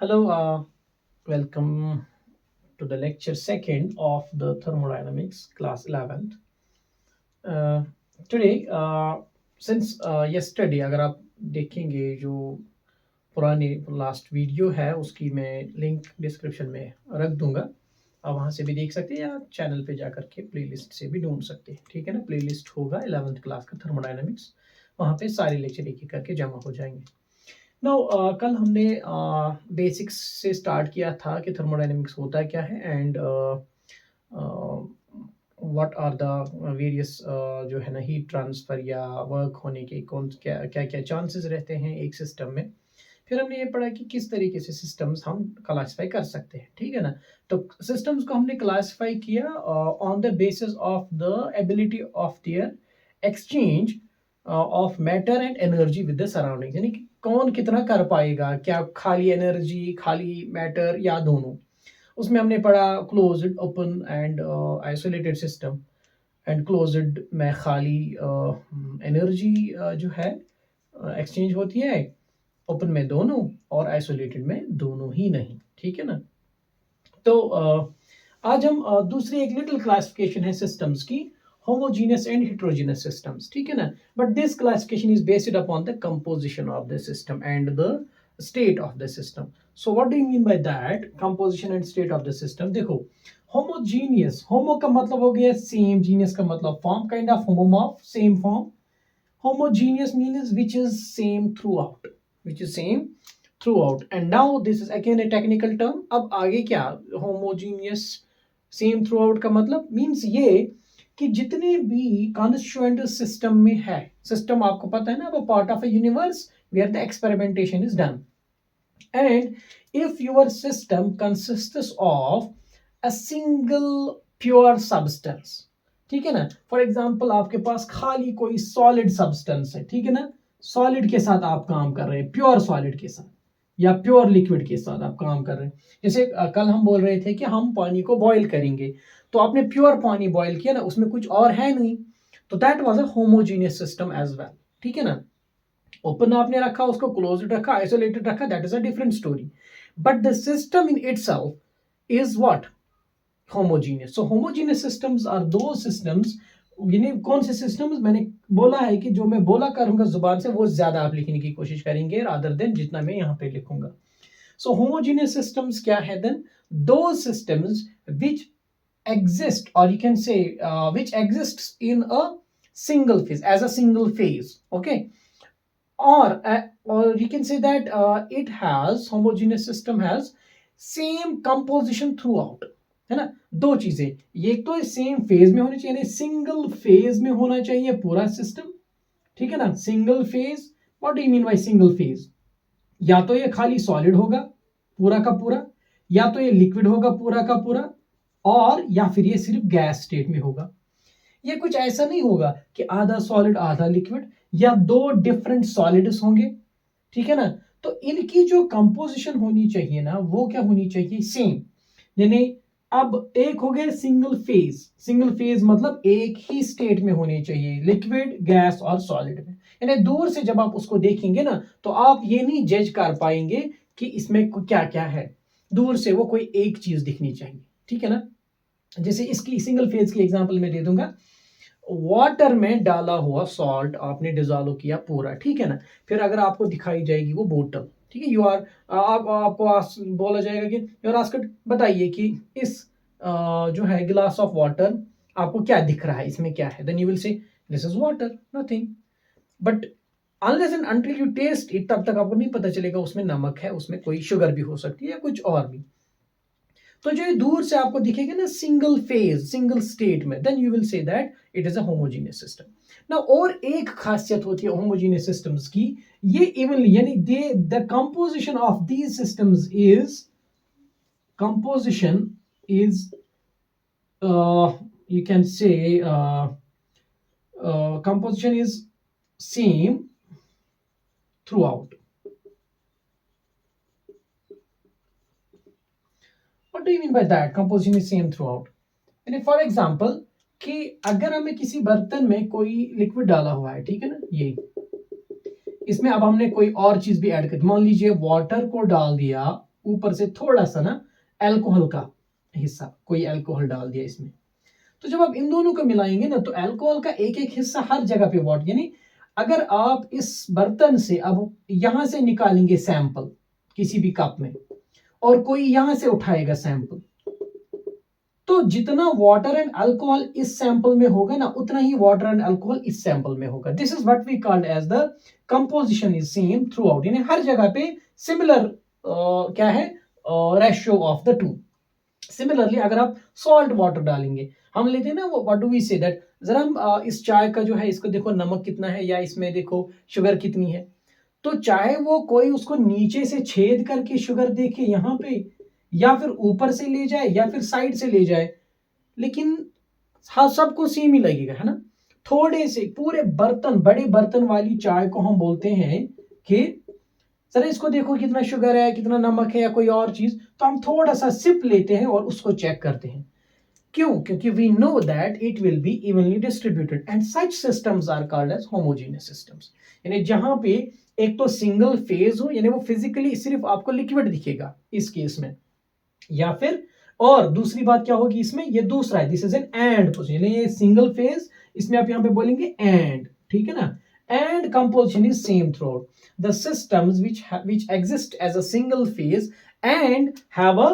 Hello, welcome to the lecture second of the thermodynamics class 11th. Uh, today, since yesterday, अगर आप देखेंगे जो पुरानी लास्ट वीडियो है उसकी मैं लिंक डिस्क्रिप्शन में रख दूंगा। आप वहाँ से भी देख सकते हैं या चैनल पे जा करके प्लेलिस्ट से भी ढूंढ सकते हैं। ठीक है ना, प्लेलिस्ट होगा 11th क्लास का थर्मोडायनामिक्स, वहाँ पे सारे लेक्चर एक एक करके जमा हो जाएंगे। नो कल हमने बेसिक्स से स्टार्ट किया था कि थर्मोडायनेमिक्स होता क्या है and what are the various जो है ना हीट ट्रांसफर या वर्क होने के कौन क्या क्या क्या चांसेस रहते हैं एक सिस्टम में। फिर हमने ये पढ़ा कि किस तरीके से सिस्टम्स हम क्लासिफाई कर सकते हैं। ठीक है ना, तो सिस्टम्स को हमने क्लासिफाई किया on the basis of the ability of their exchange of matter and energy with the surrounding, यानी कि कौन कितना कर पाएगा, क्या खाली एनर्जी खाली मैटर या दोनों। उसमें हमने पढ़ा closed open and isolated system. And closed में खाली एनर्जी जो है एक्सचेंज होती है, ओपन में दोनों, और आइसोलेटेड में दोनों ही नहीं। ठीक है ना, तो आज हम दूसरी एक लिटिल क्लासिफिकेशन है सिस्टम्स की, homogeneous and heterogeneous systems. ठीक है ना, but this classification is based upon the composition of the system and the state of the system. So what do you mean by that, composition and state of the system? देखो, homogeneous, homo का मतलब हो गया same, genius का मतलब form, kind of homomorph, same form. Homogeneous means which is same throughout, which is same throughout. And now this is again a technical term. अब आगे क्या, homogeneous same throughout का मतलब means ये कि जितने भी कॉन्स्टिट्यूएंट सिस्टम में है, सिस्टम आपको पता है ना, अब part of a universe where the experimentation is done, and if your system consists of a single pure substance. ठीक है ना, फॉर एग्जांपल आपके पास खाली कोई सॉलिड सब्सटेंस है, ठीक है ना, सॉलिड के साथ आप काम कर रहे हैं, प्योर सॉलिड के साथ या प्योर लिक्विड के साथ आप काम कर रहे हैं। जैसे कल हम बोल रहे थे कि हम पानी को बॉईल करेंगे, तो आपने प्योर पानी बॉईल किया ना, उसमें कुछ और है नहीं, तो that was a homogeneous system as well. ठीक है ना, ओपन आपने रखा, उसको क्लोज्ड रखा, आइसोलेटेड रखा, that is a different story, but the system in itself is what, homogeneous. So homogeneous systems are दो सिस्टम्स, यानी कौन से सिस्टम्स, मैंने बोला है कि जो मैं बोला करूंगा जुबान से वो ज्यादा आप लिखने की कोशिश करेंगे रादर देन जितना मैं यहाँ पे लिखूंगा। सो होमोजीनियस सिस्टम्स क्या है देन, दो systems which exist, or you can say which exists in a single phase, as a single phase. Okay, or you can say that it has, homogeneous system has same composition throughout, है ना। दो चीजें, ये तो same phase में होनी चाहिए, single phase में होना चाहिए पूरा सिस्टम। ठीक है ना, single phase, what do you mean by single phase, या तो ये खाली सॉलिड होगा पूरा का पूरा, या तो ये लिक्विड होगा पूरा का पूरा, और या फिर ये सिर्फ गैस स्टेट में होगा। ये कुछ ऐसा नहीं होगा कि आधा सॉलिड आधा लिक्विड, या दो डिफरेंट सॉलिड्स होंगे। ठीक है ना, तो इनकी जो कंपोजिशन होनी चाहिए ना, वो क्या होनी चाहिए, सेम। यानी अब एक हो गया सिंगल फेज, सिंगल फेज मतलब एक ही स्टेट में होनी चाहिए, लिक्विड, गैस और सॉलिड में। यानी दूर से जब आप उसको देखेंगे ना, तो आप ये नहीं जज कर पाएंगे कि इसमें क्या क्या है, दूर से वो कोई एक चीज दिखनी चाहिए। ठीक है ना, जैसे इसकी सिंगल फेज की एग्जांपल मैं दे दूंगा, वाटर में डाला हुआ सॉल्ट आपने डिजोल्व किया पूरा, ठीक है ना, फिर अगर आपको दिखाई जाएगी वो बोतल, ठीक है, यू आर, आपको बोला जाएगा कि यू आर आस्क्ड, बताइए कि इस जो है गिलास ऑफ वाटर आपको क्या दिख रहा है, इसमें क्या है, then you will say this is water, nothing. But unless and until you test it, तब तक आपको नहीं पता चलेगा उसमें नमक है, उसमें कोई शुगर भी हो सकती है या कुछ और भी। तो जो ये दूर से आपको दिखेगा ना सिंगल फेज, सिंगल स्टेट में, then you will say that it is a homogeneous system. ना और एक खासियत होती है होमोजीनियस सिस्टम्स की, ये इवनली, यानी the the composition of these systems is, composition is, you can say composition is same throughout. What do you mean by that, composition is same throughout? यानी फॉर एग्जाम्पल कि अगर हमें किसी बर्तन में कोई लिक्विड डाला हुआ है, ठीक है ना, ये इसमें अब हमने कोई और चीज भी ऐड कर, मान लीजिए वाटर को डाल दिया ऊपर से थोड़ा सा ना अल्कोहल का हिस्सा, कोई अल्कोहल डाल दिया इसमें। तो जब आप इन दोनों को मिलाएंगे ना, तो अल्कोहल का एक एक हिस्सा हर जगह पे वाटर, यानी अगर आप इस बर्तन से अब यहां से निकालेंगे सैंपल किसी भी कप में, और कोई यहां से उठाएगा सैंपल, तो जितना वाटर एंड अल्कोहल इस सैंपल में होगा ना, उतना ही वाटर एंड अल्कोहल इस सैंपल में होगा। This is what we called as the composition is same throughout, यानी हर जगह पे सिमिलर क्या है ratio of the two. Similarly अगर आप सॉल्ट वाटर डालेंगे, हम लेते हैं ना वो what do we say that, जरा हम इस चाय का जो है इसको देखो नमक कितना है, या इसमें देखो शुगर कितनी है। तो चाहे वो कोई उसको नीचे से छेद करके शुगर देखे यहाँ पे, या फिर ऊपर से ले जाए, या फिर साइड से ले जाए, लेकिन हाँ सबको सेम ही लगेगा, है ना। थोड़े से पूरे बर्तन, बड़े बर्तन वाली चाय को हम बोलते हैं कि सर इसको देखो कितना शुगर है, कितना नमक है, या कोई और चीज, तो हम थोड़ा सा सिप लेते हैं और उसको चेक करते हैं। क्यों? क्योंकि we know that it will be evenly distributed and such systems are called as homogeneous systems, यानी जहां पे एक तो सिंगल फेज हो, यानी वो फिजिकली सिर्फ आपको लिक्विड दिखेगा इस केस में, या फिर और दूसरी बात क्या होगी इसमें, ये दूसरा है, this is an and position, ये सिंगल फेज, इसमें आप यहां पे बोलेंगे एंड, ठीक है ना। And composition is same through out the systems which exist as a single phase and have a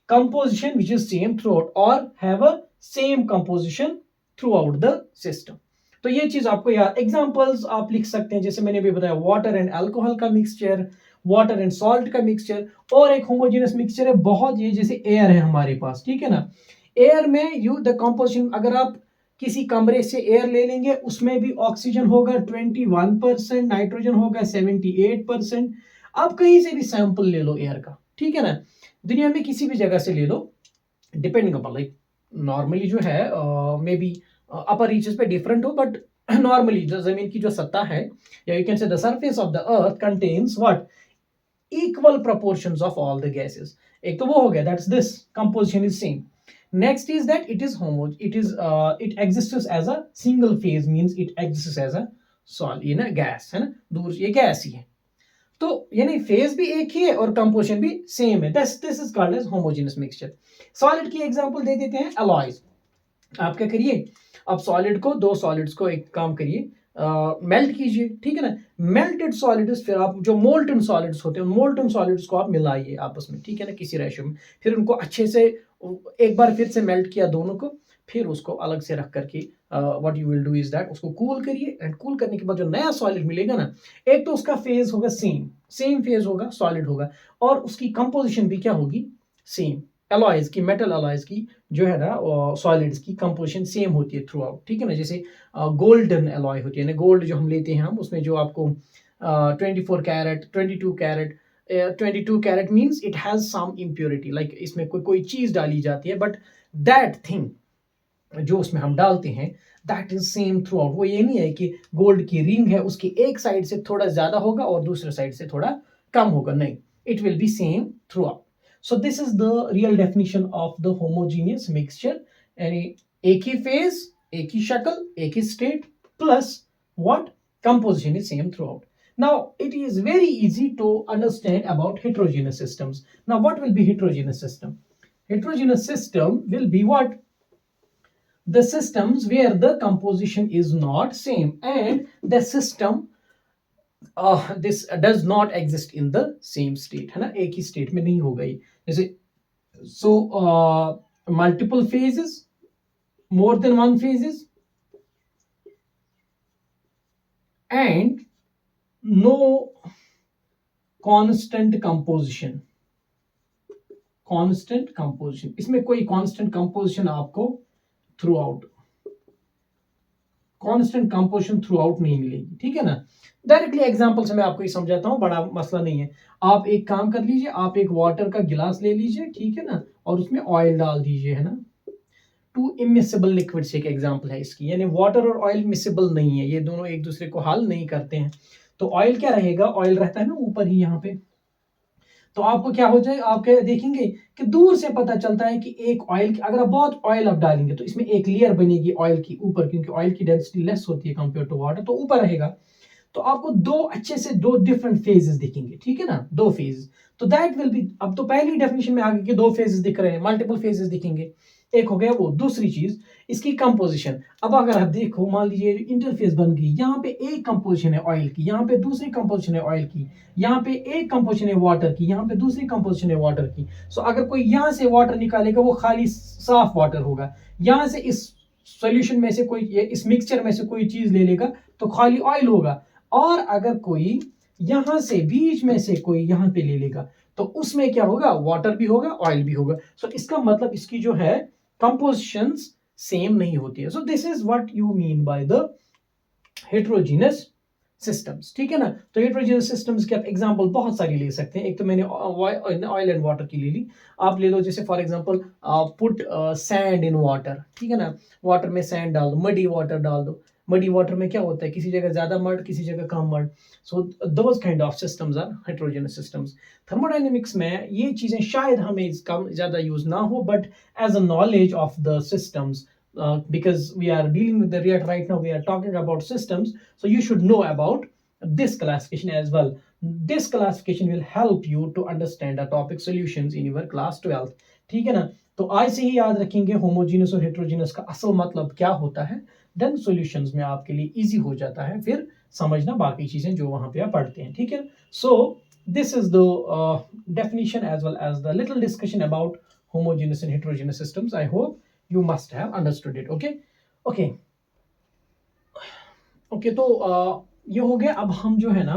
composition which is same throughout, or have a same composition throughout the system। तो ये चीज आपको याद, examples आप लिख सकते हैं, जैसे मैंने भी बताया वाटर एंड अल्कोहल का मिक्सचर, वाटर एंड सॉल्ट का मिक्सचर, और एक होमोजेनियस मिक्सचर है बहुत, ये जैसे एयर है हमारे पास, ठीक है ना। एयर में यू द कंपोजिशन, अगर आप किसी कमरे से एयर ले लेंगे, उसमें भी ऑक्सीजन होगा 21%, नाइट्रोजन होगा 78%। आप कहीं से भी सैंपल ले लो एयर का, ठीक है ना, दुनिया में किसी भी जगह से ले लो, डिपेंडिंग अपॉन लाइक नॉर्मली जो है मे बी अपर रीचेस पे डिफरेंट हो, बट नॉर्मली जो जमीन की जो सत्ता है, या you can say the surface of the earth contains what, equal proportions of all the gases. एक तो वो हो गया, that's this composition is same. Next is that it is it exists as a single phase, means it exists as a solid, ये ना gas है ना, दूर ये गैस ही है, तो यानी फेज भी एक ही है और कंपोजिशन भी सेम है, this is called as homogeneous mixture. Solid की एग्जांपल दे देते हैं, अलॉयज। आप क्या करिए, अब सॉलिड को, दो सॉलिड्स को एक काम करिए, मेल्ट कीजिए, ठीक है ना। मेल्टेड सॉलिड्स, फिर आप जो मोल्टन सॉलिड्स होते हैं, मोल्टन सॉलिड्स को आप मिलाइए आपस में, ठीक है ना, किसी रेशियो में, फिर उनको अच्छे से एक बार फिर से मेल्ट किया दोनों को, फिर उसको अलग से रख करके what you will do is that, उसको कूल करिए, एंड कूल करने के बाद जो नया सॉलिड मिलेगा ना, एक तो उसका फेज होगा सेम फेज होगा, सॉलिड होगा, और उसकी कंपोजिशन भी क्या होगी, सेम। अलॉयज की, मेटल अलॉयज की जो है ना, सॉलिड्स की कंपोजिशन सेम होती है थ्रू आउट, ठीक है ना। जैसे गोल्डन अलॉय होती है ना, गोल्ड जो हम लेते हैं हम, उसमें जो आपको 24 carat, 22 carat, 22 carat means it has some impurity, like इसमें कोई चीज डाली जाती है, बट दैट थिंग जो उसमें हम डालते हैं, that is same through out. वो ये नहीं है कि गोल्ड की रिंग है, उसकी एक साइड से थोड़ा ज्यादा होगा और दूसरे साइड से थोड़ा कम होगा, नहीं, it will be same through out. So this is the real definition of the homogeneous mixture, यानी एक ही फेज, एक ही शक्ल, एक ही state, plus what composition is same throughout. Now it is very easy to understand about heterogeneous systems. Now what will be heterogeneous system? Heterogeneous system will be what? The systems where the composition is not same and the system this does not exist in the same state, है ना, एक ही state में नहीं होगा ये, जैसे so multiple phases, more than one phases, and no constant composition, इसमें कोई constant composition आपको throughout नहीं मिलेगी, ठीक है ना। डायरेक्टली एग्जांपल से मैं आपको ये समझाता हूं, बड़ा मसला नहीं है। आप एक काम कर लीजिए, आप एक वाटर का गिलास ले लीजिए, ठीक है ना, और उसमें ऑयल डाल दीजिए, है ना। टू इमिसिबल लिक्विड्स एक एग्जांपल है इसकी, यानी वाटर और ऑयल मिसिबल नहीं है, ये दोनों एक दूसरे को हल नहीं करते हैं। तो ऑयल क्या रहेगा, ऑयल रहता है ना ऊपर ही यहाँ पे, तो आपको क्या हो जाए, आप क्या देखेंगे कि दूर से पता चलता है कि एक ऑयल, अगर आप बहुत ऑयल आप डालेंगे तो इसमें एक लेयर बनेगी ऑयल की ऊपर, क्योंकि ऑयल की डेंसिटी लेस होती है कंपेयर टू वाटर, तो ऊपर रहेगा। तो आपको दो अच्छे से दो डिफरेंट फेजेस दिखेंगे, ठीक है ना, दो फेज। तो दैट विल बी, अब तो पहली डेफिनेशन में आगे के दो फेजेस दिख रहे हैं, मल्टीपल फेजेस दिखेंगे, एक हो गया वो। दूसरी चीज इसकी कंपोजिशन। अब अगर आप देखो, मान लीजिए इंटरफेस बन गई, यहाँ पे एक कंपोजिशन है ऑयल की, यहाँ पे दूसरी कंपोजिशन है ऑयल की, यहाँ पे एक कंपोजिशन है वाटर की, यहाँ पे दूसरी कंपोजिशन है वाटर की। सो अगर कोई यहाँ से वाटर निकालेगा वो खाली साफ वाटर होगा, यहाँ से इस सॉल्यूशन में से कोई, इस मिक्सचर में से कोई चीज ले लेगा तो खाली ऑयल होगा। और अगर कोई यहां से बीच में से कोई यहां पे ले लेगा तो उसमें क्या होगा, वाटर भी होगा ऑयल भी होगा। सो इसका मतलब इसकी जो है कंपोजिशंस सेम नहीं होती है। So this is what you mean by the heterogeneous systems, ठीक है ना। तो हेट्रोजीनस सिस्टम्स के आप एग्जांपल बहुत सारी ले सकते हैं। एक तो मैंने ऑयल एंड वाटर की ले ली, आप ले लो जैसे for example put sand in water, ठीक है ना, वाटर में सैंड डाल दो, मडी वाटर डाल दो। मडी वाटर में क्या होता है, किसी जगह ज्यादा मड किसी जगह कम mud. So those kind of systems are heterogeneous systems. Thermodynamics में ये चीजें शायद हमें कम ज्यादा यूज ना हो, but as a knowledge of the systems, because we are dealing with the react right now, we are talking about systems, so you should know about this classification as well. This classification will help you to understand the topic solutions in your class 12th, ठीक है ना। तो आज से ही याद रखेंगे homogeneous और heterogeneous का असल मतलब क्या होता है, देन सॉल्यूशंस में आपके लिए इजी हो जाता है फिर समझना बाकी चीजें जो वहां पे आप पढ़ते हैं, ठीक है। So this is the definition as well as the little discussion about homogeneous and heterogeneous systems. I hope you must have understood it. Okay, okay, okay. तो ये हो गया। अब हम जो है ना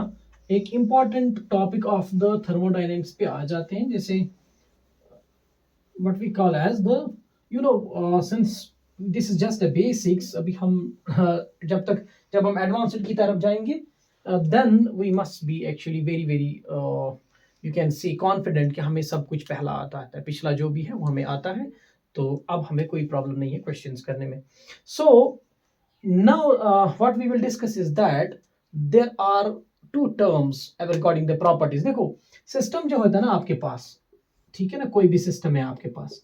एक important topic of the thermodynamics पे आ जाते हैं, जैसे what we call as the, you know, since this is just a basics, अभी हम जब हम एडवांस्ड की तरफ जाएंगे then we must be actually very very you can say confident कि हमें सब कुछ पहला आता है, पिछला जो भी है वो हमें आता है, तो अब हमें कोई प्रॉब्लम नहीं है क्वेश्चंस करने में। So now what we will discuss is that there are two terms regarding the properties. देखो सिस्टम जो होता है ना आपके पास, ठीक है ना, कोई भी सिस्टम है आपके पास,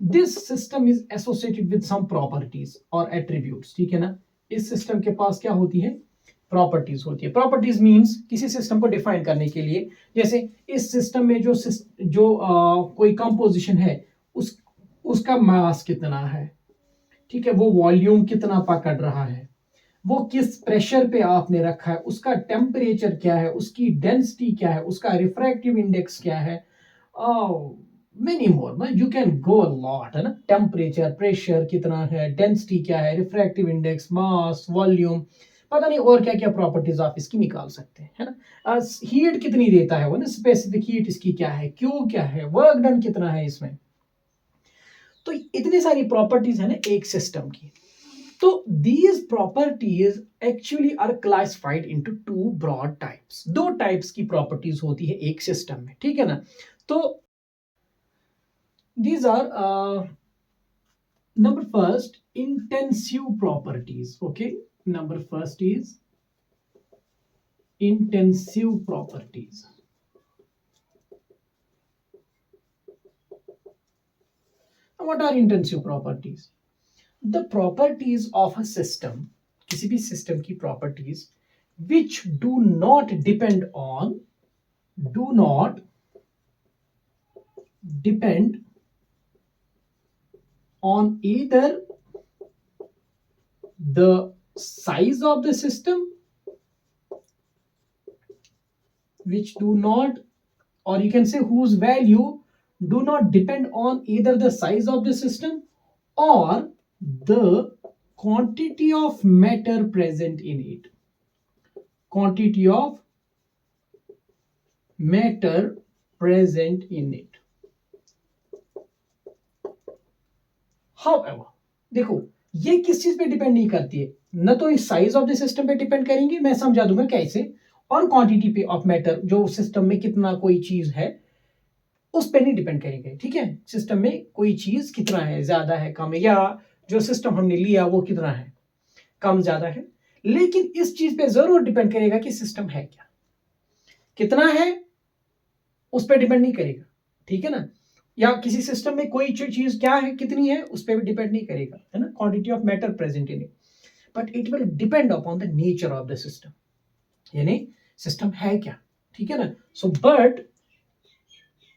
this system is associated with some properties और एट्रीब्यूट्स, ठीक है ना। इस सिस्टम के पास क्या होती है, प्रॉपर्टीज होती है। प्रॉपर्टीज मींस किसी सिस्टम को डिफाइन करने के लिए, जैसे इस सिस्टम में जो कोई कंपोजिशन है उसका मास कितना है, ठीक है, वो वॉल्यूम कितना पकड़ रहा है, वो किस प्रेशर पे आपने रखा है, उसका टेम्परेचर क्या है, उसकी डेंसिटी क्या है, उसका रिफ्रैक्टिव इंडेक्स क्या है, many more, you can go a lot, है ना। टेम्परेचर, प्रेशर कितना है, डेंसिटी क्या है, रिफ्रैक्टिव इंडेक्स, मास, वॉल्यूम, पता नहीं और क्या क्या प्रॉपर्टीज आप इसकी निकाल सकते हैं, है ना। हीट कितनी देता है वो ना, स्पेसिफिक हीट इसकी क्या है, क्यू क्या है, वर्क डन कितना है इसमें। तो इतनी सारी प्रॉपर्टीज है ना एक सिस्टम की। तो these properties actually are classified into two broad types. दो टाइप्स की प्रॉपर्टीज होती है एक सिस्टम में, ठीक है ना। तो these are number first intensive properties. Okay, number first is intensive properties. What are intensive properties? The properties of a system, किसी भी सिस्टम की properties which do not depend on either the size of the system, which do not, or you can say whose value do not depend on either the size of the system or the quantity of matter present in it. Quantity of matter present in it. However, देखो ये किस चीज पे depend नहीं करती है, न तो इस साइज ऑफ द सिस्टम पे डिपेंड करेंगे, मैं समझा दूंगा कैसे, और क्वांटिटी पे ऑफ मैटर, जो सिस्टम में कितना कोई चीज है उस पे नहीं डिपेंड करेंगे, ठीक है। सिस्टम में कोई चीज कितना है, ज्यादा है कम है, या जो सिस्टम हमने लिया वो कितना है, कम ज्यादा है, लेकिन इस चीज पे जरूर डिपेंड करेगा कि सिस्टम है क्या, कितना है उस पर डिपेंड नहीं करेगा, ठीक है ना। या किसी सिस्टम में कोई चीज क्या है, कितनी है, उस पर भी डिपेंड नहीं करेगा, है ना, quantity of matter present in it, but it will depend upon the nature of the system, यानी सिस्टम है क्या, ठीक है ना। So but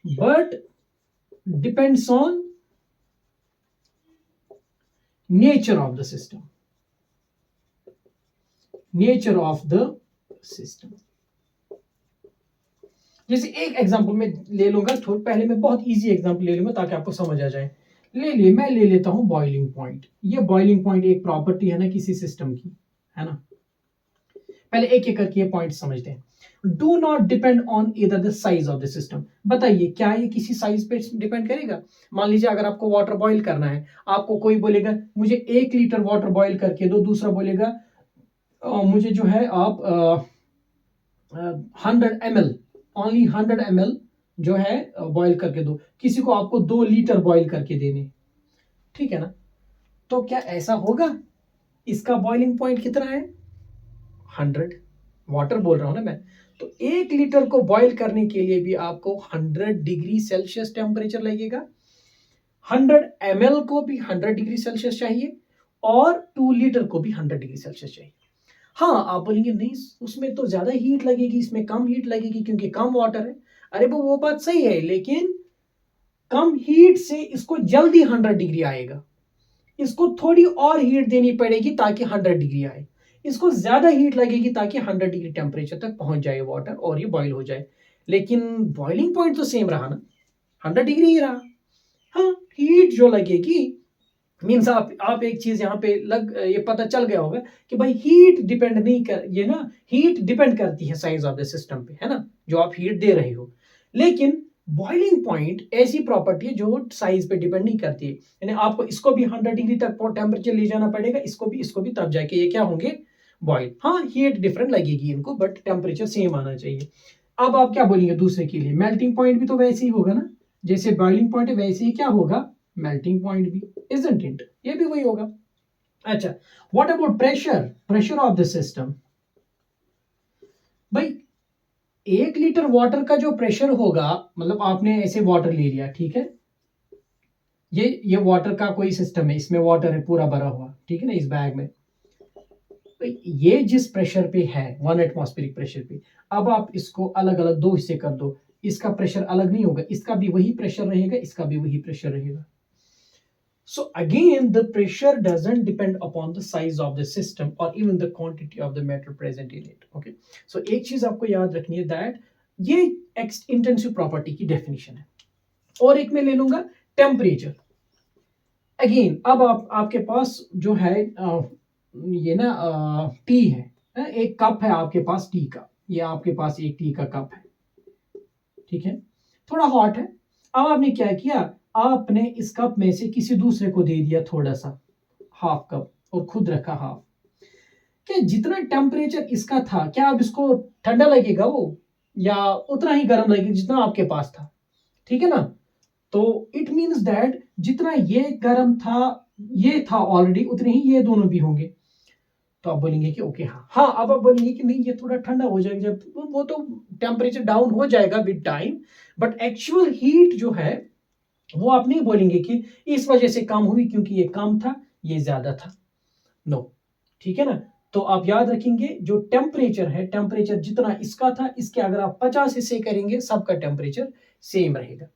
but depends on nature of the system. Nature of the system. जैसे एक एग्जांपल मैं ले लूंगा, थोड़ा पहले मैं बहुत इजी एग्जांपल ले लूंगा ताकि आपको समझ आ जाए। मैं ले लेता हूं बॉइलिंग पॉइंट। ये बॉइलिंग पॉइंट एक प्रॉपर्टी है ना किसी सिस्टम की, है ना। पहले एक एक करके ये पॉइंट समझते हैं। डू नॉट डिपेंड ऑन इधर the size of the system. बताइए क्या ये किसी साइज पे डिपेंड करेगा? मान लीजिए अगर आपको वाटर बॉईल करना है, आपको कोई बोलेगा मुझे 1 लीटर वाटर बॉईल करके दो, दूसरा बोलेगा मुझे जो है आप 100 ml, ओनली 100 ml जो है बॉईल करके दो, किसी को आपको 2 लीटर बॉईल करके देने, ठीक है ना। तो क्या ऐसा होगा? इसका बॉइलिंग पॉइंट कितना है? 100। वाटर बोल रहा हूं ना मैं। तो 1 लीटर को बॉईल करने के लिए भी आपको 100 डिग्री सेल्सियस टेम्परेचर लगेगा। 100 ml को भी 100 डिग्री सेल्सियस चाहिए और 2 लीटर को भी 100 डिग्री सेल्सियस चाहिए। हाँ, आप बोलेंगे नहीं उसमें तो ज्यादा हीट लगेगी, इसमें कम हीट लगेगी क्योंकि कम वाटर है। अरे वो बात सही है, लेकिन कम हीट से इसको जल्दी 100 डिग्री आएगा। इसको थोड़ी और हीट देनी पड़ेगी ताकि 100 डिग्री आए। इसको ज्यादा हीट लगेगी ताकि 100 डिग्री टेम्परेचर तक पहुंच जाए वाटर और ये बॉईल हो जाए। लेकिन बॉइलिंग पॉइंट तो सेम रहा ना, 100 डिग्री ही रहा। हाँ, हीट जो लगेगी मीन्स आप एक चीज यहाँ पे ये पता चल गया होगा कि भाई हीट डिपेंड नहीं कर, ये ना हीट डिपेंड करती है साइज ऑफ द सिस्टम पे, है ना, जो आप हीट दे रहे हो। लेकिन बॉइलिंग पॉइंट ऐसी प्रॉपर्टी है जो साइज पे डिपेंड नहीं करती है। यानी आपको इसको भी 100 डिग्री तक टेम्परेचर ले जाना पड़ेगा, इसको भी तब जाके ये क्या होंगे? बॉइल। हाँ, हीट डिफरेंट लगेगी इनको बट टेम्परेचर सेम आना चाहिए। अब आप क्या बोलेंगे दूसरे के लिए? मेल्टिंग पॉइंट भी तो वैसे ही होगा ना, जैसे बॉइलिंग पॉइंट है वैसे ही क्या होगा? मेल्टिंग पॉइंट भी, इजंट इट? ये भी वही होगा। अच्छा, what about pressure? Pressure of the system. भाई 1 लीटर वाटर का जो प्रेशर होगा, मतलब आपने ऐसे वाटर ले लिया, ठीक है, ये वाटर का कोई सिस्टम है, इसमें वाटर है पूरा भरा हुआ, ठीक है ना, इस बैग में। ये जिस प्रेशर पे है 1 एटमॉस्फेरिक प्रेशर पे, अब आप इसको अलग अलग 2 हिस्से कर दो, इसका प्रेशर अलग नहीं होगा, इसका भी वही प्रेशर रहेगा, इसका भी वही प्रेशर रहेगा। So again, the pressure doesn't depend upon the size of the system or even the quantity of the matter present in it. Okay. So एक चीज आपको याद रखनी है that ये इंटेंसिव प्रॉपर्टी की डेफिनेशन है। और एक मैं ले लूंगा टेम्परेचर। अगेन अब आपके पास जो है ये ना टी है, एक कप है आपके पास टी का, ये आपके पास एक टी का कप है, ठीक है, थोड़ा हॉट है। अब आपने क्या किया? आपने इस कप में से किसी दूसरे को दे दिया थोड़ा सा, हाफ कप, और खुद रखा हाफ। क्या जितना टेम्परेचर इसका था, क्या अब इसको ठंडा लगेगा वो, या उतना ही गर्म लगेगा जितना आपके पास था? ठीक है ना। तो इट मीन्स दैट जितना ये गर्म था, ये था ऑलरेडी, उतने ही ये दोनों भी होंगे। तो आप बोलेंगे कि ओके हाँ, अब आप बोलेंगे कि नहीं ये थोड़ा ठंडा हो जाएगा, जब वो तो टेम्परेचर डाउन हो जाएगा with time, but actual heat जो है वो आप नहीं बोलेंगे कि इस वजह से कम हुई क्योंकि ये कम था, ये ज्यादा था। नो, ठीक है ना। तो आप याद रखेंगे जो टेम्परेचर है, टेम्परेचर जितना इसका था, इसके अगर आप 50 हिस्से करेंगे, सबका टेम्परेचर सेम रहेगा।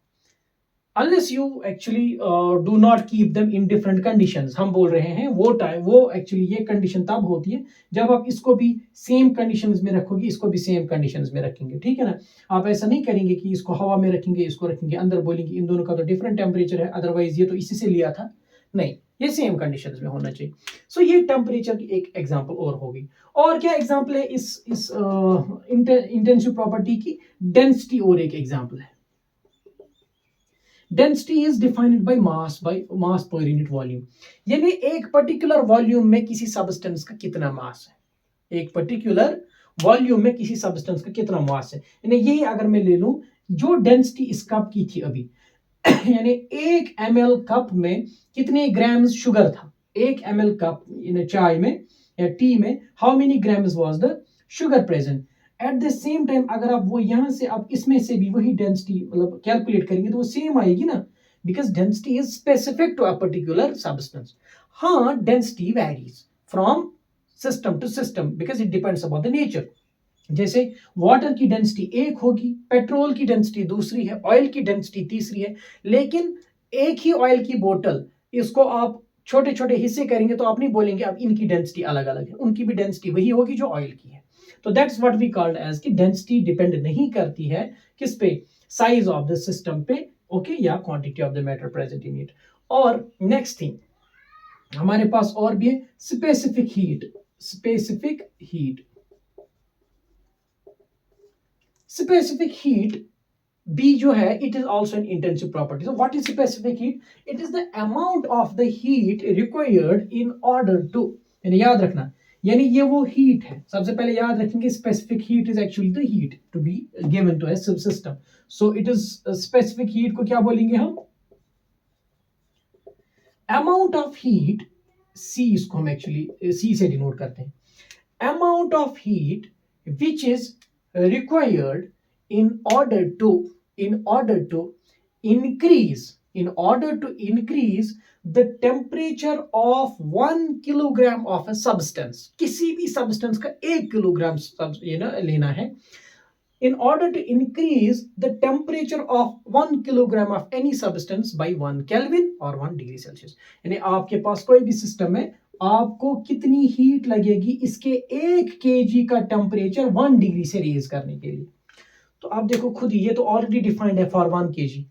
unless you actually do not keep them in different conditions। हम बोल रहे हैं वो एक्चुअली ये कंडीशन तब होती है जब आप इसको भी सेम कंडीशंस में रखोगे, इसको भी सेम कंडीशंस में रखेंगे, ठीक है ना। आप ऐसा नहीं करेंगे कि इसको हवा में रखेंगे, इसको रखेंगे अंदर, बोलेंगे इन दोनों का तो डिफरेंट टेम्परेचर है, अदरवाइज ये तो इसी से लिया था। नहीं, ये सेम कंडीशंस में होना चाहिए। सो ये टेम्परेचर की एक एग्जांपल और होगी। और क्या एग्जांपल है इस इंटेंसिव प्रॉपर्टी की? डेंसिटी और एक एग्जांपल है। Density is defined by mass per unit volume. यानी एक पर्टिकुलर वॉल्यूम में किसी सब्सटेंस का कितना मास है, एक पर्टिकुलर वॉल्यूम में किसी सब्सटेंस का कितना मास है। यानी यही अगर मैं ले लूं जो डेंसिटी इस कप की थी अभी यानी 1 ml कप में कितने ग्राम्स शुगर था? 1 ml कप इन चाय में या टी में how many grams was the sugar present? At the same time अगर आप वो यहां से आप इसमें से भी वही डेंसिटी मतलब कैलकुलेट करेंगे तो वो सेम आएगी ना, because density is specific to a particular substance. हाँ, density varies from system to system because it depends upon the nature. जैसे वाटर की डेंसिटी एक होगी, पेट्रोल की डेंसिटी दूसरी है, ऑयल की डेंसिटी तीसरी है, लेकिन एक ही ऑयल की बोतल, इसको आप छोटे छोटे हिस्से करेंगे तो आप नहीं बोलेंगे अब इनकी डेंसिटी अलग अलग है, उनकी भी डेंसिटी वही होगी जो ऑयल की है। तो that's what we called as कि डेंसिटी डिपेंड नहीं करती है किस पे, साइज ऑफ द सिस्टम पे, ओके, या quantity of the matter present in it. और नेक्स्ट थिंग हमारे पास और भी है specific heat. Specific heat, specific heat बी जो है it is also an intensive property. So what is specific heat? It is the amount of the heat required in order to, यानी याद रखना, यानी ये वो हीट है, सबसे पहले याद रखेंगे specific heat is actually the heat to be given to a system. So it is specific heat को क्या बोलेंगे हम? अमाउंट ऑफ हीट, सी इसको हम एक्चुअली सी से डिनोट करते हैं, amount of heat which is required in order to in order to increase the temperature of 1 kilogram of a substance। किसी भी substance का 1 किलोग्राम लेना है, in order to increase the temperature of 1 kilogram of any substance by 1 Kelvin or 1 degree Celsius। यानी आपके पास कोई भी system है, आपको कितनी हीट लगेगी इसके 1 kg का टेम्परेचर 1 डिग्री से रेज करने के लिए। तो आप देखो खुद ही, ये तो ऑलरेडी डिफाइंड है फॉर 1 kg।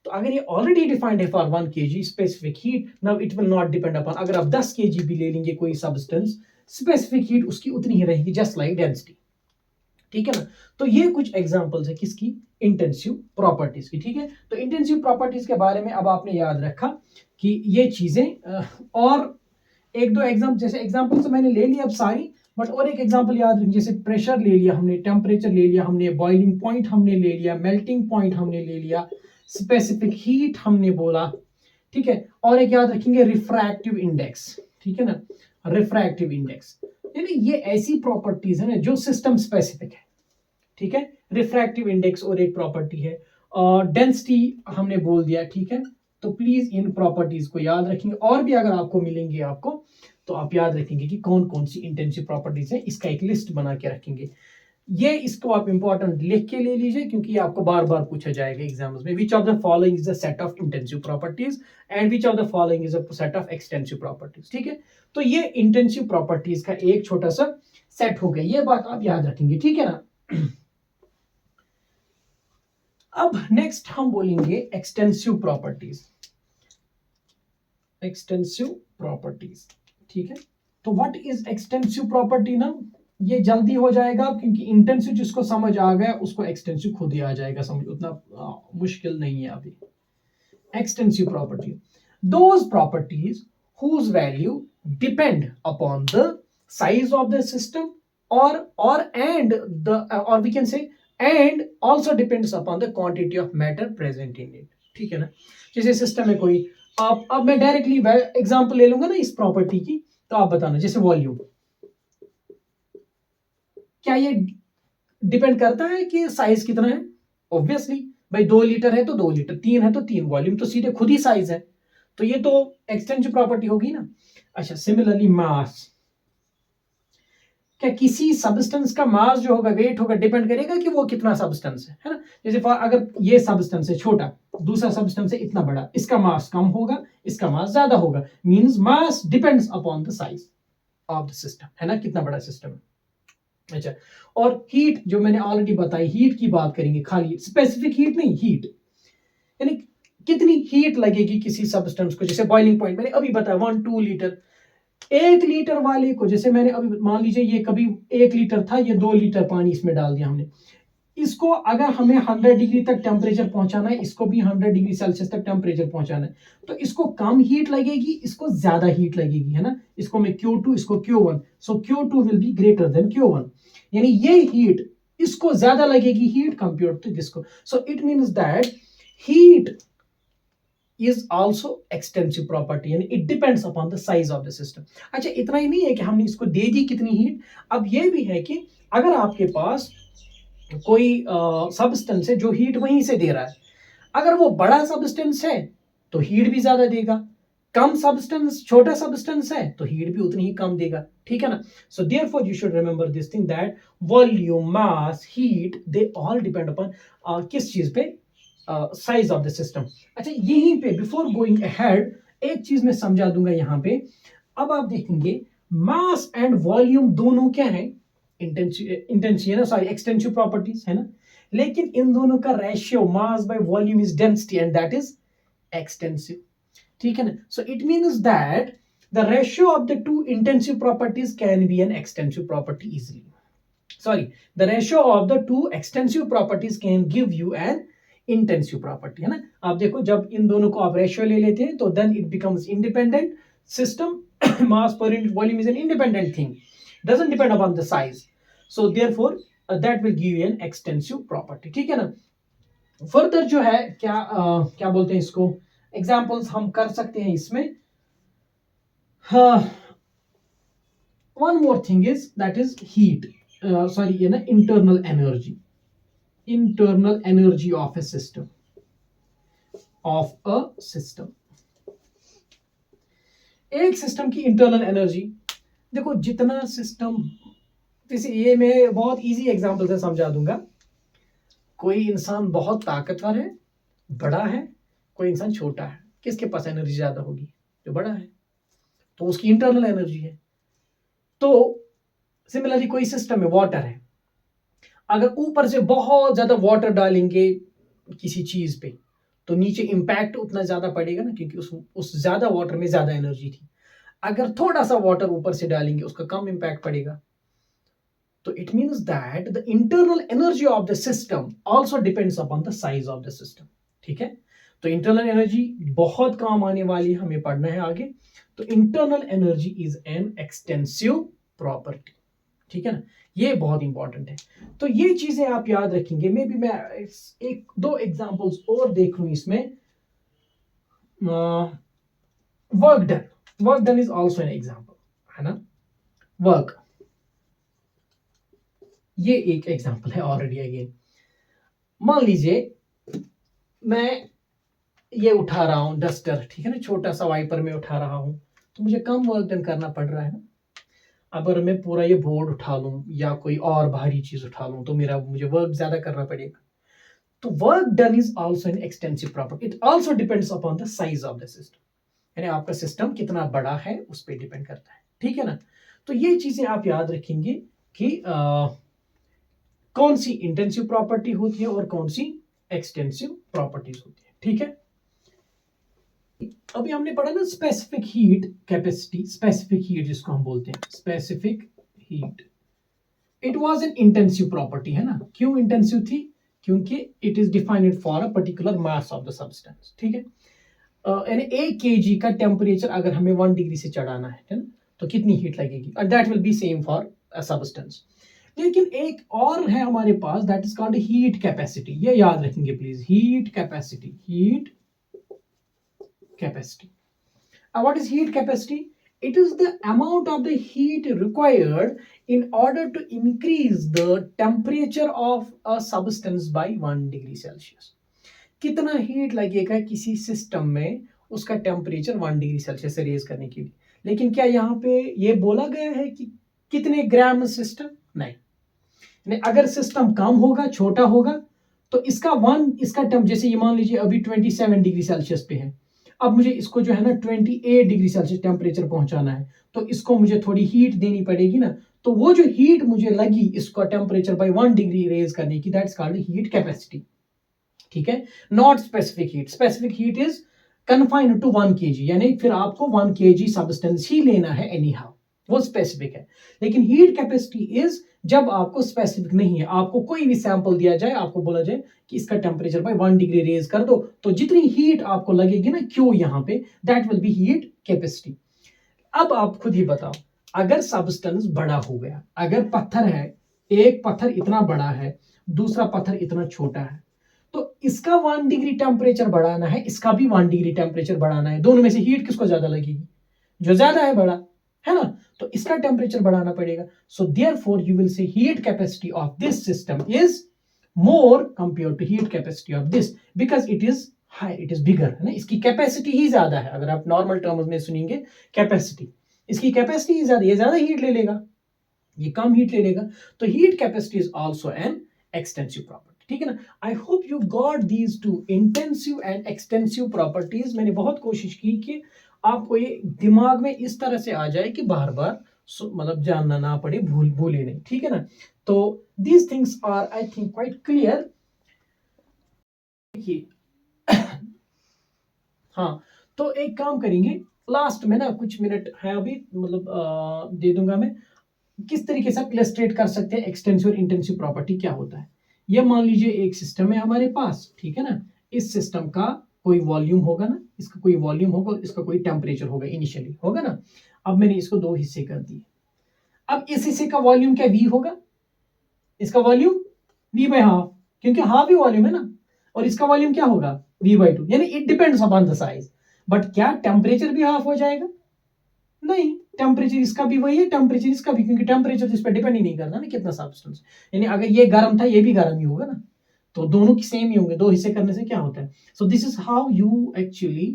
तो अगर ये ऑलरेडी डिफाइंड है for 1 kg specific heat, now it will not depend upon, अगर आप 10 kg भी ले लेंगे कोई सब्सटेंस, स्पेसिफिक हीट उसकी उतनी ही रहेगी, जस्ट लाइक डेंसिटी। ठीक है ना? तो ये कुछ एग्जांपल्स है किसकी? इंटेंसिव प्रॉपर्टीज की। ठीक है, तो इंटेंसिव प्रॉपर्टीज के बारे में अब आपने याद रखा कि ये चीजें, और एक दो एग्जाम्पल, जैसे एग्जाम्पल तो मैंने ले लिया अब सारी, बट और एक एग्जाम्पल याद रखिए, जैसे प्रेशर ले लिया हमने, टेम्परेचर ले लिया हमने, बॉइलिंग पॉइंट हमने ले लिया, मेल्टिंग पॉइंट हमने ले लिया, स्पेसिफिक हीट हमने बोला। ठीक है, और एक याद रखेंगे रिफ्रैक्टिव इंडेक्स। ठीक है ना, रिफ्रैक्टिव इंडेक्स, यानी ये ऐसी प्रॉपर्टीज है ना जो सिस्टम स्पेसिफिक है। ठीक है, रिफ्रैक्टिव इंडेक्स और एक प्रॉपर्टी है, और डेंसिटी हमने बोल दिया। ठीक है, तो प्लीज इन प्रॉपर्टीज को याद रखेंगे, और भी अगर आपको मिलेंगे आपको तो आप याद रखेंगे कि कौन कौन सी इंटेंसिव प्रॉपर्टीज है, इसका एक लिस्ट बना के रखेंगे। ये इसको आप इंपॉर्टेंट लिख के ले लीजिए, क्योंकि ये आपको बार बार पूछा जाएगा एग्जाम्स में। Which of the following is a set of intensive properties and which of the following is a set of extensive properties. ठीक है, तो ये इंटेंसिव प्रॉपर्टीज का एक छोटा सा सेट हो गया, ये बात आप याद रखेंगे। ठीक है ना? अब नेक्स्ट हम बोलेंगे एक्सटेंसिव प्रॉपर्टीज। एक्सटेंसिव प्रॉपर्टीज, ठीक है, तो व्हाट इज एक्सटेंसिव प्रॉपर्टी ना? ये जल्दी हो जाएगा, क्योंकि इंटेंसिव जिसको समझ आ गया उसको एक्सटेंसिव खुद ही आ जाएगा समझ, उतना मुश्किल नहीं है अभी। Extensive property, those properties whose value depend upon the size of the system or and the or we can say and also depends upon the quantity of matter present in it। ठीक है ना, जैसे system में कोई, आप अब मैं directly example ले लूंगा ना इस प्रॉपर्टी की, तो आप बताना, जैसे वॉल्यूम, क्या ये डिपेंड करता है कि साइज कितना है? ऑब्वियसली भाई, 2 लीटर है तो 2 लीटर, 3 है तो 3, वॉल्यूम तो सीधे खुद ही साइज है, तो ये तो एक्सटेंसिव प्रॉपर्टी होगी ना। अच्छा, सिमिलरली मास, क्या किसी सब्सटेंस का मास जो होगा, वेट होगा, डिपेंड करेगा कि वो कितना सब्सटेंस है ना? जैसे अगर ये सब्सटेंस है छोटा, दूसरा सब्सटेंस है इतना बड़ा, इसका मास कम होगा, इसका मास ज्यादा होगा, means mass depends upon the size of the system, है ना, कितना बड़ा सिस्टम है। अच्छा, और हीट जो मैंने ऑलरेडी बताई, हीट की बात करेंगे, खाली स्पेसिफिक हीट नहीं, हीट यानी कितनी हीट लगेगी किसी सब्सटेंस को। जैसे बॉइलिंग पॉइंट मैंने अभी बताया 1-2 लीटर, 1 लीटर वाले को, जैसे मैंने अभी मान लीजिए ये कभी 1 लीटर था, ये 2 लीटर पानी इसमें डाल दिया हमने, इसको अगर हमें 100 डिग्री तक टेम्परेचर पहुंचाना है, इसको भी 100 डिग्री सेल्सियस तक टेम्परेचर पहुंचाना है, तो इसको कम हीट लगेगी, इसको ज्यादा हीट लगेगी, है ना? इसको मैं Q2, इसको Q1, so Q2 will be greater than Q1, यानी ये हीट इसको ज्यादा लगेगी हीट कंपेयर टू दिसको। So it means that heat is also extensive property, यानी it depends upon the size of the system। अच्छा, इतना ही नहीं है कि हमने इसको दे दी कितनी हीट, अब ये भी है कि अगर आपके पास कोई सब्सटेंस है जो हीट वहीं से दे रहा है, अगर वो बड़ा सब्सटेंस है तो हीट भी ज्यादा देगा, कम सब्सटेंस, छोटा सब्सटेंस है तो हीट भी उतनी ही कम देगा, ठीक है ना। So therefore you should remember this thing that volume, mass, heat, they all depend upon किस चीज पे, साइज ऑफ द सिस्टम। अच्छा, यहीं पे बिफोर गोइंग अहेड एक चीज मैं समझा दूंगा यहाँ पे। अब आप देखेंगे मास एंड वॉल्यूम दोनों क्या है, इंटेंसिव, सॉरी एक्सटेंसिव प्रॉपर्टीज है ना, लेकिन इन दोनों का ratio mass by volume is density and that is extensive, ठीक है ना। So it means that the ratio of the two intensive properties can be an extensive property easily, sorry, the ratio of the two extensive properties can give you an intensive property, है ना। आप देखो जब इन दोनों को आप ratio ले लेते हैं तो then it becomes independent system mass per unit volume is an independent thing, doesn't depend upon the size, so therefore that will give you an extensive property, ठीक है ना। फर्दर जो है क्या बोलते हैं इसको, एग्जांपल्स हम कर सकते हैं इसमें। हाँ, one more thing is that is heat, sorry, ये ना internal energy of a system, एक सिस्टम की इंटरनल एनर्जी। देखो जितना सिस्टम, जैसे ये मैं बहुत इजी एग्जांपल से समझा दूंगा। कोई इंसान बहुत ताकतवर है, बड़ा है, कोई इंसान छोटा है, किसके पास एनर्जी ज्यादा होगी, जो बड़ा है, तो उसकी इंटरनल एनर्जी है। तो सिमिलरली कोई सिस्टम में वाटर है, अगर ऊपर से बहुत ज्यादा वाटर डालेंगे किसी चीज पे तो नीचे इंपैक्ट उतना ज्यादा पड़ेगा ना, क्योंकि उस ज्यादा वाटर में ज्यादा एनर्जी थी। अगर थोड़ा सा वाटर ऊपर से डालेंगे उसका कम इंपैक्ट पड़ेगा। तो it means that the internal energy of the system also depends upon the size of the system, ठीक है। तो इंटरनल एनर्जी बहुत काम आने वाली है, हमें पढ़ना है आगे। तो internal energy is an extensive property, ठीक है ना, ये बहुत इंपॉर्टेंट है। तो ये चीजें आप याद रखेंगे। मे बी मैं एक दो एग्जांपल्स और देख लूं इसमें। Work done is also an example, है ना। वर्क, ये एक एग्जांपल है ऑलरेडी। अगेन मान लीजिए मैं ये उठा रहा हूं डस्टर, ठीक है ना, छोटा सा वाइपर में उठा रहा हूं, तो मुझे कम वर्क डन करना पड़ रहा है ना। अगर मैं पूरा ये बोर्ड उठा लूं या कोई और भारी चीज उठा लूं तो मुझे वर्क ज्यादा करना पड़ेगा। तो work done is also an extensive property, it also depends upon the size of the system, यानी आपका सिस्टम कितना बड़ा है उस पर डिपेंड करता है, ठीक है ना। तो ये चीजें आप याद रखेंगे कि कौन सी इंटेंसिव प्रॉपर्टी होती है और कौन सी एक्सटेंसिव प्रॉपर्टीज होती है, ठीक है। अभी हमने पढ़ा ना specific heat capacity, specific heat जिसको हम बोलते हैं specific heat, it was an intensive property, है ना। क्यों इंटेंसिव थी, क्योंकि it is defined for a particular mass of the substance, ठीक है। यानी 1 kg का टेम्परेचर अगर हमें 1 डिग्री से चढ़ाना है ना, तो कितनी हीट लगेगी, और that will be same for a substance. लेकिन एक और है हमारे पास, that is called heat capacity, ये याद रखेंगे please, heat capacity, heat capacity. What is heat capacity? It is the amount of the heat required in order to increase the temperature of a substance by 1 degree Celsius. कितना heat लगेगा किसी system में उसका temperature 1 degree Celsius से raise करने के लिए। लेकिन क्या यहाँ पे ये बोला गया है कि कितने ग्राम सिस्टम, नहीं। अगर सिस्टम कम होगा, छोटा होगा, तो इसका टेम्प, जैसे ये मान लीजिए अभी 27 डिग्री सेल्सियस पे है, अब मुझे इसको जो है ना 28 डिग्री सेल्सियस टेम्परेचर पहुंचाना है, तो इसको मुझे थोड़ी हीट देनी पड़ेगी ना। तो वो जो हीट मुझे लगी इसका टेम्परेचर बाय 1 डिग्री रेज करने की, दैट्स कॉल्ड हीट कैपेसिटी, ठीक है। Not specific heat, specific heat is confined to 1 kg, यानी फिर आपको 1 kg सब्सटेंस ही लेना है एनी हाउ, वो स्पेसिफिक है। लेकिन हीट कैपेसिटी इज जब आपको स्पेसिफिक नहीं है, आपको कोई भी सैंपल दिया जाए, आपको बोला जाए कि इसका टेम्परेचर बाय 1 डिग्री रेज कर दो, तो जितनी हीट आपको लगेगी ना क्यू यहाँ पे, that will B heat capacity. अब आप खुद ही बताओ, अगर सब्सटेंस बड़ा हो गया, अगर पत्थर है, एक पत्थर इतना बड़ा है, दूसरा पत्थर इतना छोटा है, तो इसका 1 डिग्री टेम्परेचर बढ़ाना है, इसका भी 1 डिग्री टेम्परेचर बढ़ाना है, दोनों में से हीट किसको ज्यादा लगेगी, जो ज्यादा है, बड़ा है ना, तो इसका टेम्परेचर बढ़ाना पड़ेगा। सो देयरफॉर यू विल से heat capacity of this system is more compared to heat capacity of this because it is high, it is bigger, है ना, इसकी कैपेसिटी ही ज्यादा है। अगर आप नॉर्मल टर्म्स में सुनेंगे कैपेसिटी, इसकी कैपेसिटी ही ज्यादा, ये ज्यादा हीट ले लेगा, ये कम हीट ले लेगा। तो heat capacity is also an extensive property, ठीक है ना। I hope you got these two, intensive and extensive properties. मैंने बहुत कोशिश की कि आपको ये दिमाग में इस तरह से आ जाए कि बार बार मतलब जानना ना पड़े, भूले नहीं, ठीक है ना। तो these things are I think quite clear. देखिए हाँ, तो एक काम करेंगे, लास्ट में ना कुछ मिनट है अभी, मतलब दे दूंगा मैं, किस तरीके से आप इलस्ट्रेट कर सकते हैं एक्सटेंसिव और इंटेंसिव प्रॉपर्टी क्या होता है। ये मान लीजिए एक सिस्टम है हमारे पास, ठीक है ना। इस सिस्टम का कोई वॉल्यूम होगा ना, इसका कोई वॉल्यूम होगा और इसका कोई टेम्परेचर होगा, इनिशियली होगा ना। अब मैंने इसको दो हिस्से कर दिए। अब इस हिस्से का वॉल्यूम क्या v होगा, इसका वॉल्यूम v बाई हाफ, क्योंकि हाफ ही वॉल्यूम है ना। और इसका वॉल्यूम क्या होगा v/2, यानी it depends upon the size. But क्या टेम्परेचर भी हाफ हो जाएगा? नहीं, टेम्परेचर इसका भी वही है, टेम्परेचर इसका भी, क्योंकि टेम्परेचर इस पर डिपेंड ही नहीं करता ना कितना सब्सटेंस। यानी अगर ये गर्म था ये भी गर्म ही होगा ना, तो दोनों की सेम ही होंगे। दो हिस्से करने से क्या होता है। So this is how you actually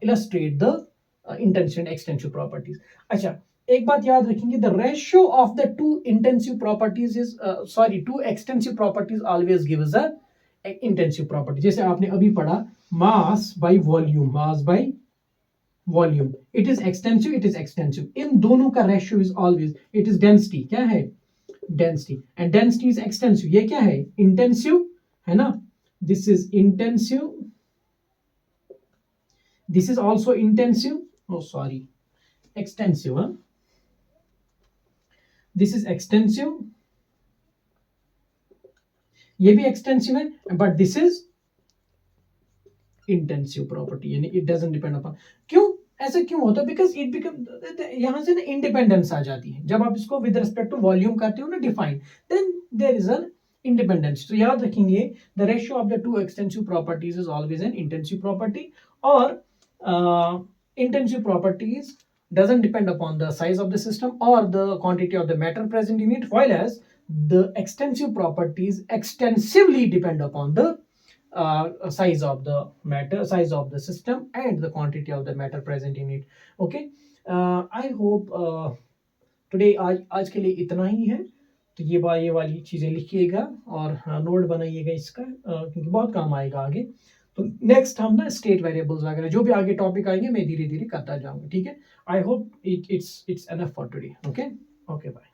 illustrate the intensive and extensive properties. अच्छा, एक बात याद रखेंगे, the ratio of the two intensive properties is sorry two extensive properties always gives a intensive property. जैसे आपने अभी पढ़ा, mass by volume, mass by volume, it is extensive, it is extensive. इन दोनों का ratio is always, it is density, क्या है density, and density is extensive, ये क्या है इंटेंसिव, है ना। This is intensive, this is also intensive, oh sorry extensive, this is extensive, ये भी एक्सटेंसिव है, but this is intensive property, यानी इट डजंट डिपेंड अपॉन। क्यों ऐसा क्यों होता है? बिकॉज इट बिकम, यहां से ना इंडिपेंडेंस आ जाती है जब आप इसको विद रिस्पेक्ट टू वॉल्यूम करते हो ना define, then there is an independence. तो याद रखेंगे, the ratio of the two extensive properties is always an intensive property, और intensive properties doesn't depend upon the size of the system or the quantity of the matter present in it, while as the extensive properties extensively depend upon the size of the matter, size of the system, and the quantity of the matter present in it. Okay, I hope today आज के लिए इतना ही है। तो ये वाली चीजें लिखिएगा और नोट बनाइएगा इसका, क्योंकि बहुत काम आएगा आगे। तो नेक्स्ट हम ना स्टेट वेरिएबल्स वगैरह जो भी आगे टॉपिक आएंगे मैं धीरे धीरे करता जाऊंगा, ठीक है। I hope it's enough for today. Okay, okay, bye.